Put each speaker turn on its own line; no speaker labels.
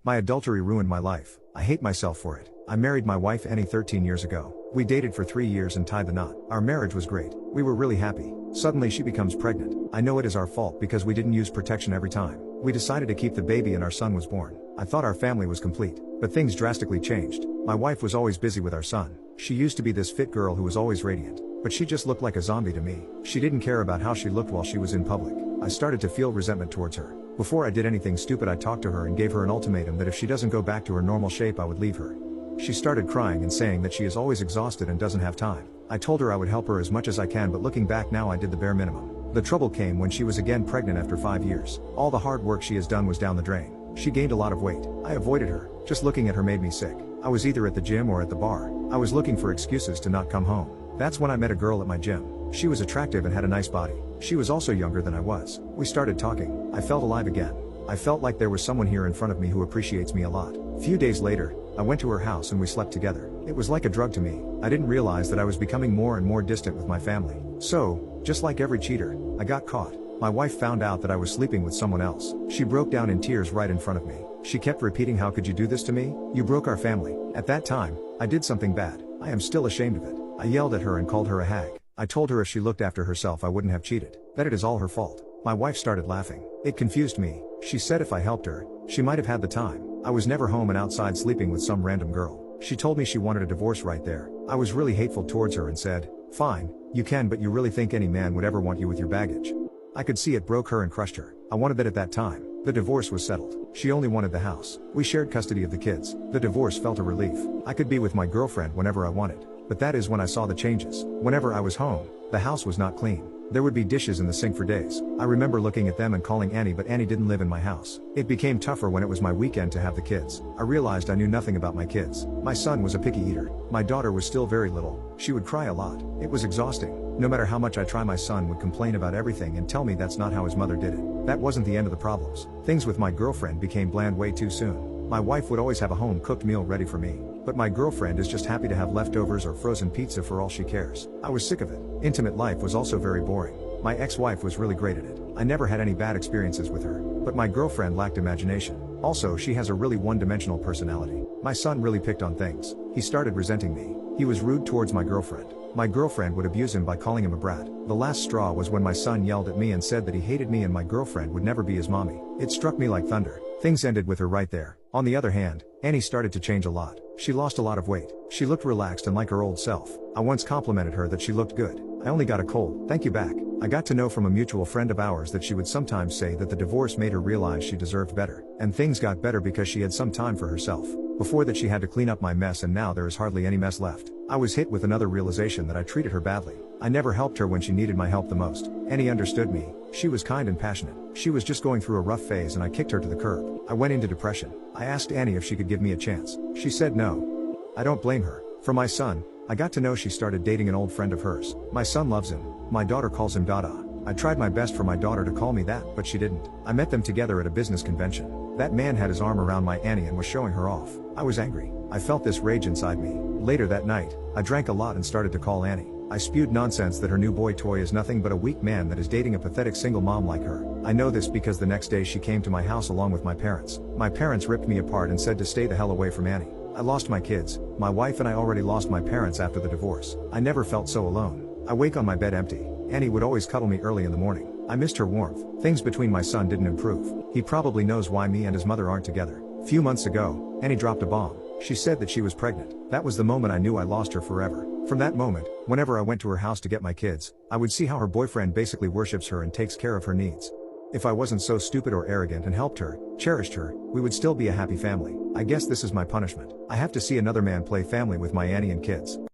My adultery ruined my life. I hate myself for it. I married my wife Annie 13 years ago. We dated for 3 years and tied the knot. Our marriage was great. We were really happy. Suddenly she becomes pregnant. I know it is our fault because we didn't use protection every time. We decided to keep the baby and our son was born. I thought our family was complete. But things drastically changed. My wife was always busy with our son. She used to be this fit girl who was always radiant. But she just looked like a zombie to me. She didn't care about how she looked while she was in public. I started to feel resentment towards her. Before I did anything stupid, I talked to her and gave her an ultimatum that if she doesn't go back to her normal shape, I would leave her. She started crying and saying that she is always exhausted and doesn't have time. I told her I would help her as much as I can, but looking back now, I did the bare minimum. The trouble came when she was again pregnant after 5 years. All the hard work she has done was down the drain. She gained a lot of weight. I avoided her. Just looking at her made me sick. I was either at the gym or at the bar. I was looking for excuses to not come home. That's when I met a girl at my gym. She was attractive and had a nice body. She was also younger than I was. We started talking. I felt alive again. I felt like there was someone here in front of me who appreciates me a lot. Few days later, I went to her house and we slept together. It was like a drug to me. I didn't realize that I was becoming more and more distant with my family. So, just like every cheater, I got caught. My wife found out that I was sleeping with someone else. She broke down in tears right in front of me. She kept repeating, "How could you do this to me? You broke our family." At that time, I did something bad. I am still ashamed of it. I yelled at her and called her a hag. I told her if she looked after herself I wouldn't have cheated. That it is all her fault. My wife started laughing. It confused me. She said if I helped her, she might have had the time. I was never home and outside sleeping with some random girl. She told me she wanted a divorce right there. I was really hateful towards her and said, "Fine, you can, but you really think any man would ever want you with your baggage?" I could see it broke her and crushed her. I wanted that at that time. The divorce was settled. She only wanted the house. We shared custody of the kids. The divorce felt a relief. I could be with my girlfriend whenever I wanted. But that is when I saw the changes. Whenever I was home, the house was not clean. There would be dishes in the sink for days. I remember looking at them and calling Annie, but Annie didn't live in my house. It became tougher when it was my weekend to have the kids. I realized I knew nothing about my kids. My son was a picky eater. My daughter was still very little. She would cry a lot. It was exhausting. No matter how much I try, my son would complain about everything and tell me that's not how his mother did it. That wasn't the end of the problems. Things with my girlfriend became bland way too soon. My wife would always have a home-cooked meal ready for me. But my girlfriend is just happy to have leftovers or frozen pizza for all she cares. I was sick of it. Intimate life was also very boring. My ex-wife was really great at it. I never had any bad experiences with her. But my girlfriend lacked imagination. Also, she has a really one-dimensional personality. My son really picked on things. He started resenting me. He was rude towards my girlfriend. My girlfriend would abuse him by calling him a brat. The last straw was when my son yelled at me and said that he hated me and my girlfriend would never be his mommy. It struck me like thunder. Things ended with her right there. On the other hand, Annie started to change a lot. She lost a lot of weight. She looked relaxed and like her old self. I once complimented her that she looked good. I only got a cold "thank you" back. I got to know from a mutual friend of ours that she would sometimes say that the divorce made her realize she deserved better. And things got better because she had some time for herself. Before that she had to clean up my mess, and now there is hardly any mess left. I was hit with another realization that I treated her badly. I never helped her when she needed my help the most. Annie understood me. She was kind and passionate. She was just going through a rough phase and I kicked her to the curb. I went into depression. I asked Annie if she could give me a chance. She said no. I don't blame her. For my son, I got to know she started dating an old friend of hers. My son loves him. My daughter calls him Dada. I tried my best for my daughter to call me that, but she didn't. I met them together at a business convention. That man had his arm around my Annie and was showing her off. I was angry. I felt this rage inside me. Later that night, I drank a lot and started to call Annie. I spewed nonsense that her new boy toy is nothing but a weak man that is dating a pathetic single mom like her. I know this because the next day she came to my house along with my parents. My parents ripped me apart and said to stay the hell away from Annie. I lost my kids. My wife and I already lost my parents after the divorce. I never felt so alone. I wake on my bed empty. Annie would always cuddle me early in the morning. I missed her warmth. Things between my son didn't improve. He probably knows why me and his mother aren't together. Few months ago, Annie dropped a bomb. She said that she was pregnant. That was the moment I knew I lost her forever. From that moment, whenever I went to her house to get my kids, I would see how her boyfriend basically worships her and takes care of her needs. If I wasn't so stupid or arrogant and helped her, cherished her, we would still be a happy family. I guess this is my punishment. I have to see another man play family with my Annie and kids.